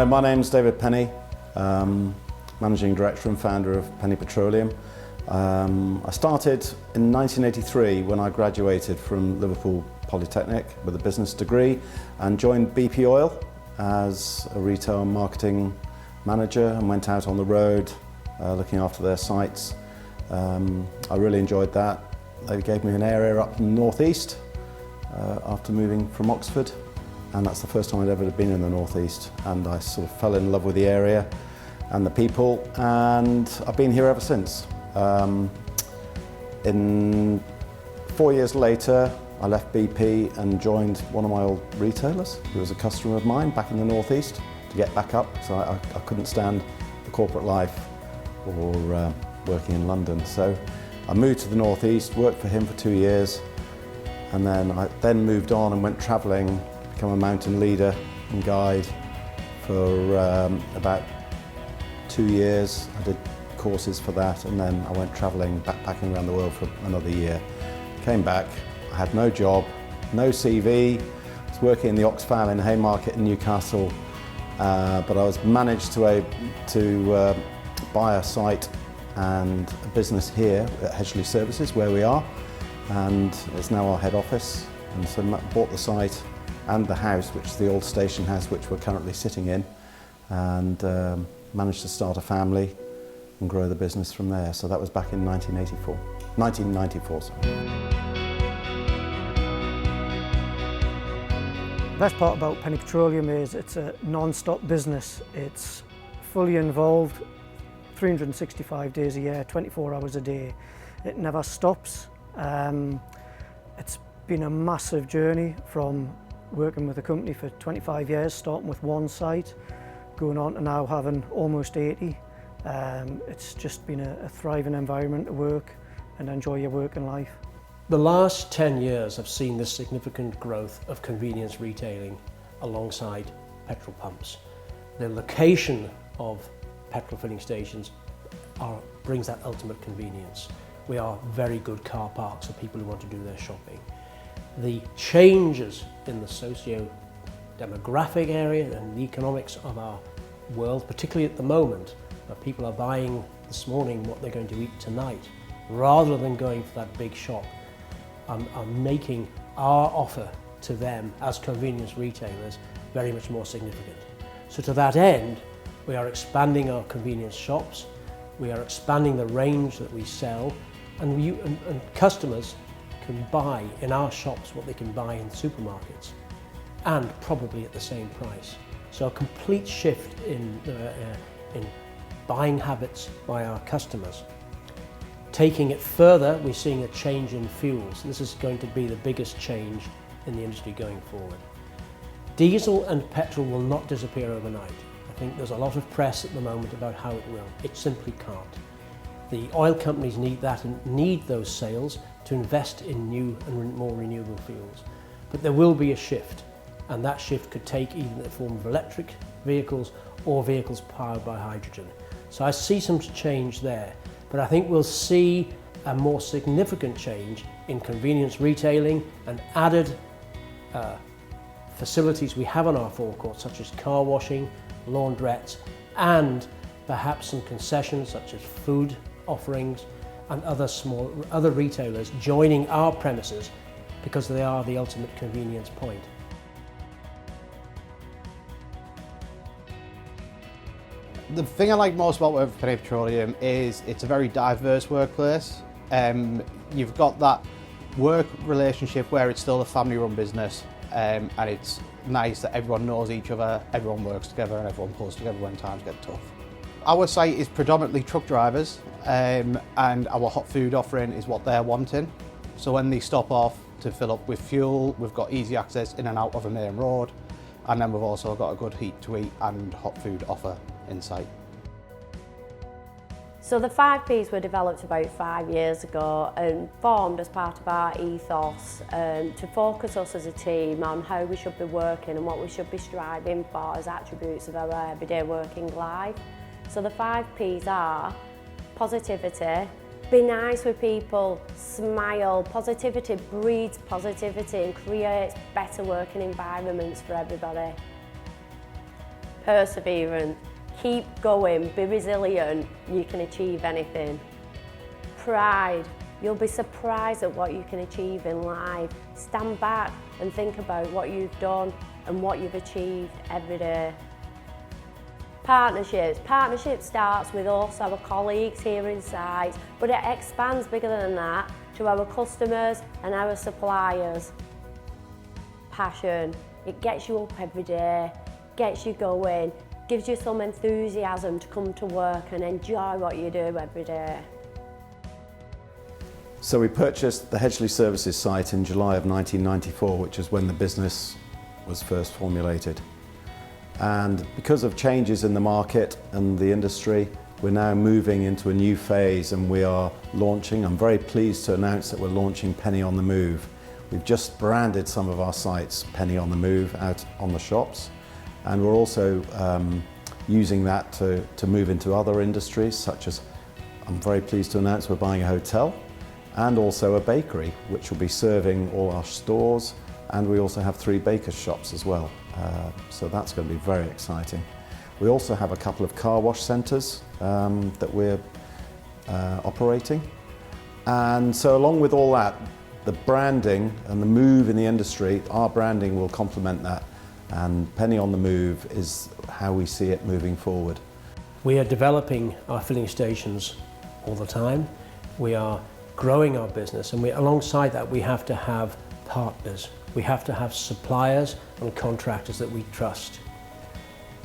Hello, my name's David Penny, Managing Director and founder of Penny Petroleum. I started in 1983 when I graduated from Liverpool Polytechnic with a business degree and joined BP Oil as a retail marketing manager and went out on the road looking after their sites. I really enjoyed that. They gave me an area up in the northeast after moving from Oxford, and that's the first time I'd ever been in the northeast, and I sort of fell in love with the area and the people, and I've been here ever since. 4 years later I left BP and joined one of my old retailers who was a customer of mine back in the northeast to get back up, so I couldn't stand the corporate life or working in London. So I moved to the northeast, worked for him for 2 years, and then I moved on and went travelling, become a mountain leader and guide for about 2 years. I did courses for that, and then I went travelling, backpacking around the world for another year. Came back, I had no job, no CV. I was working in the Oxfam in Haymarket in Newcastle, but I was managed to buy a site and a business here at Hedgley Services, where we are, and it's now our head office. And so bought the site and the house, which is the old station house which we're currently sitting in, and managed to start a family and grow the business from there. So that was back in 1994. Sorry. The best part about Penny Petroleum is it's a non-stop business. It's fully involved 365 days a year, 24 hours a day. It never stops. It's been a massive journey from working with the company for 25 years, starting with one site, going on to now having almost 80. It's just been a thriving environment to work and enjoy your working life. The last 10 years have seen this significant growth of convenience retailing alongside petrol pumps. The location of petrol filling stations brings that ultimate convenience. We are very good car parks for people who want to do their shopping. The changes in the socio-demographic area and the economics of our world, particularly at the moment, where people are buying this morning what they're going to eat tonight, rather than going for that big shop, are making our offer to them as convenience retailers very much more significant. So to that end, we are expanding our convenience shops, we are expanding the range that we sell, and customers can buy in our shops what they can buy in supermarkets, and probably at the same price. So a complete shift in buying habits by our customers. Taking it further, we're seeing a change in fuels. This is going to be the biggest change in the industry going forward. Diesel and petrol will not disappear overnight. I think there's a lot of press at the moment about how it will. It simply can't. The oil companies need that and need those sales to invest in new and more renewable fuels. But there will be a shift, and that shift could take either the form of electric vehicles or vehicles powered by hydrogen. So I see some change there, but I think we'll see a more significant change in convenience retailing and added facilities we have on our forecourt, such as car washing, laundrettes, and perhaps some concessions such as food offerings and other retailers joining our premises because they are the ultimate convenience point. The thing I like most about working for Penny Petroleum is it's a very diverse workplace. You've got that work relationship where it's still a family-run business, and it's nice that everyone knows each other, everyone works together, and everyone pulls together when times get tough. Our site is predominantly truck drivers, and our hot food offering is what they're wanting. So when they stop off to fill up with fuel, we've got easy access in and out of a main road, and then we've also got a good heat to eat and hot food offer in sight. So the 5 Ps were developed about 5 years ago and formed as part of our ethos to focus us as a team on how we should be working and what we should be striving for as attributes of our everyday working life. So the 5 Ps are positivity, be nice with people, smile. Positivity breeds positivity and creates better working environments for everybody. perseverance, keep going, be resilient, you can achieve anything. Pride, you'll be surprised at what you can achieve in life. Stand back and think about what you've done and what you've achieved every day. Partnerships. Partnership starts with us, our colleagues here inside, but it expands bigger than that to our customers and our suppliers. Passion. It gets you up every day, gets you going, gives you some enthusiasm to come to work and enjoy what you do every day. So we purchased the Hedgley Services site in July of 1994, which is when the business was first formulated. And because of changes in the market and the industry, we're now moving into a new phase, and we are launching. I'm very pleased to announce that we're launching Penny on the Move. We've just branded some of our sites Penny on the Move out on the shops, and we're also using that to move into other industries, such as, I'm very pleased to announce we're buying a hotel and also a bakery, which will be serving all our stores, and we also have 3 baker's shops as well. So that's going to be very exciting. We also have a couple of car wash centres that we're operating. And so along with all that, the branding and the move in the industry, our branding will complement that. And Penny on the Move is how we see it moving forward. We are developing our filling stations all the time. We are growing our business, and alongside that we have to have partners. We have to have suppliers and contractors that we trust.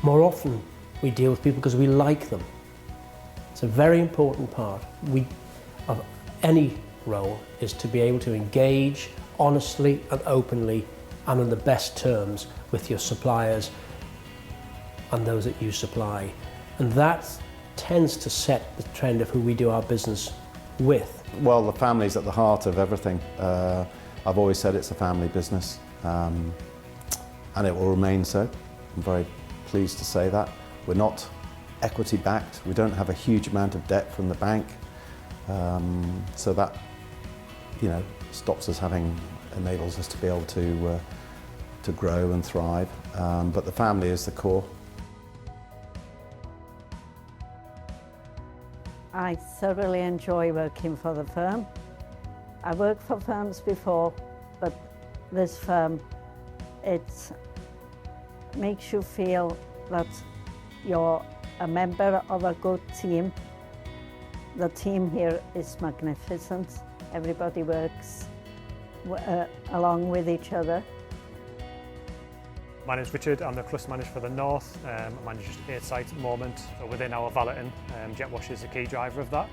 More often we deal with people because we like them. It's a very important part of any role, is to be able to engage honestly and openly and on the best terms with your suppliers and those that you supply. And that tends to set the trend of who we do our business with. Well, the family's at the heart of everything. I've always said it's a family business, and it will remain so. I'm very pleased to say that. We're not equity backed. We don't have a huge amount of debt from the bank, so that, stops us enables us to be able to grow and thrive. But the family is the core. I thoroughly enjoy working for the firm. I worked for firms before, but this firm, it makes you feel that you're a member of a good team. The team here is magnificent. Everybody works along with each other. My name's Richard, I'm the cluster manager for the North. I manage 8 sites at the moment. So within our valeting, jet wash is a key driver of that.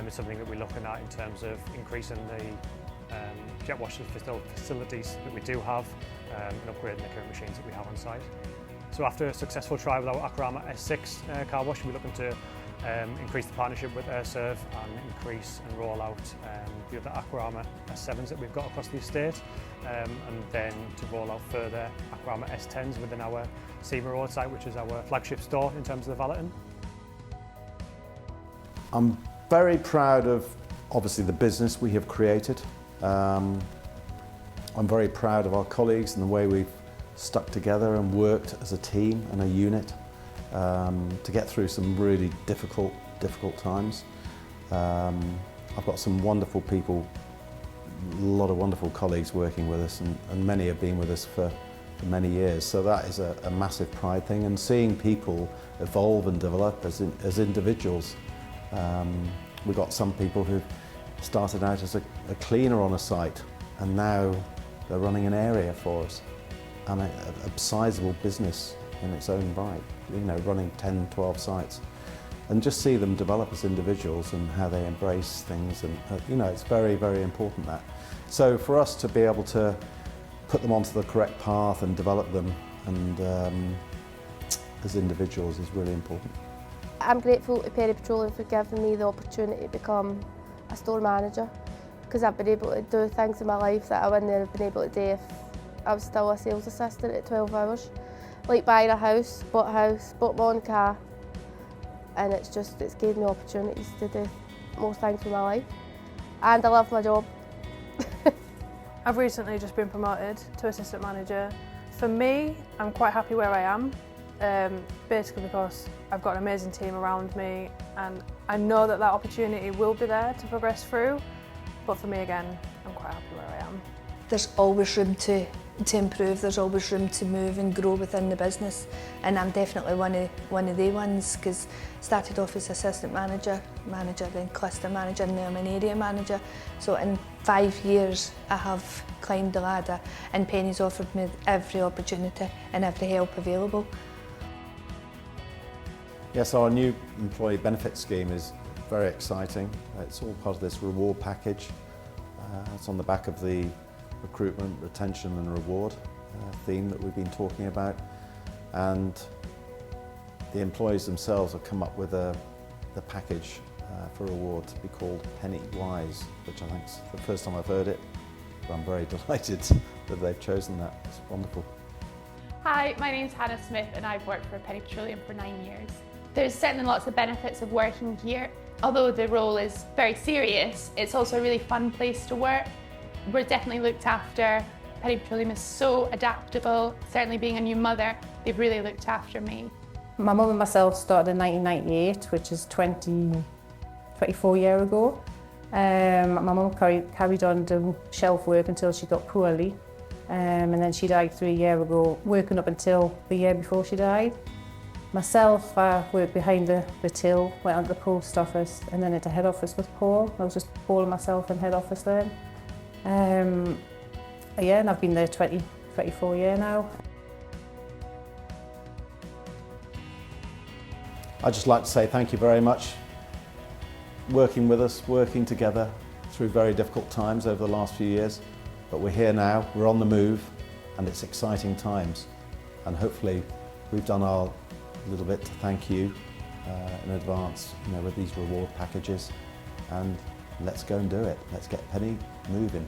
It's something that we're looking at in terms of increasing the jet wash facilities that we do have and upgrading the current machines that we have on site. So after a successful trial with our Akurama S6 car wash, we're looking to increase the partnership with AirServe and increase and roll out the other Akurama S7s that we've got across the estate, and then to roll out further Akurama S10s within our Seymour Road site, which is our flagship store in terms of the valeting. I'm very proud of, obviously, the business we have created. I'm very proud of our colleagues and the way we've stuck together and worked as a team and a unit to get through some really difficult times. I've got some wonderful people, a lot of wonderful colleagues working with us, and many have been with us for many years. So that is a massive pride thing, and seeing people evolve and develop as individuals. We've got some people who started out as a cleaner on a site, and now they're running an area for us, and a sizable business in its own right, running 10, 12 sites. And just see them develop as individuals and how they embrace things, and it's very, very important that. So for us to be able to put them onto the correct path and develop them and as individuals is really important. I'm grateful to Penny Petroleum for giving me the opportunity to become a store manager, because I've been able to do things in my life that I wouldn't have been able to do if I was still a sales assistant at 12 hours. Like buying a house, bought my own car, and it's given me opportunities to do most things in my life. And I love my job. I've recently just been promoted to assistant manager. For me, I'm quite happy where I am. basically because I've got an amazing team around me and I know that that opportunity will be there to progress through, but for me again, I'm quite happy where I am. There's always room to improve, there's always room to move and grow within the business, and I'm definitely one of the ones, because started off as assistant manager, then cluster manager, and now I'm an area manager. So in 5 years I have climbed the ladder, and Penny's offered me every opportunity and every help available. Yes, our new employee benefit scheme is very exciting. It's all part of this reward package. It's on the back of the recruitment, retention and reward theme that we've been talking about, and the employees themselves have come up with the package for reward to be called Penny Wise, which I think is the first time I've heard it, but I'm very delighted that they've chosen that. It's wonderful. Hi, my name's Hannah Smith and I've worked for Penny Petroleum for 9 years. There's certainly lots of benefits of working here. Although the role is very serious, it's also a really fun place to work. We're definitely looked after. Penny Petroleum is so adaptable. Certainly being a new mother, they've really looked after me. My mum and myself started in 1998, which is 24 years ago. My mum carried on doing shelf work until she got poorly. And then she died 3 years ago, working up until the year before she died. Myself, I worked behind the till, went on to the post office and then into head office with Paul. I was just Paul and myself in head office then. Yeah, and I've been there 24 years now. I'd just like to say thank you very much. Working with us, working together through very difficult times over the last few years. But we're here now, we're on the move, and it's exciting times. And hopefully we've done our little bit to thank you in advance, with these reward packages. And let's go and do it. Let's get Penny moving.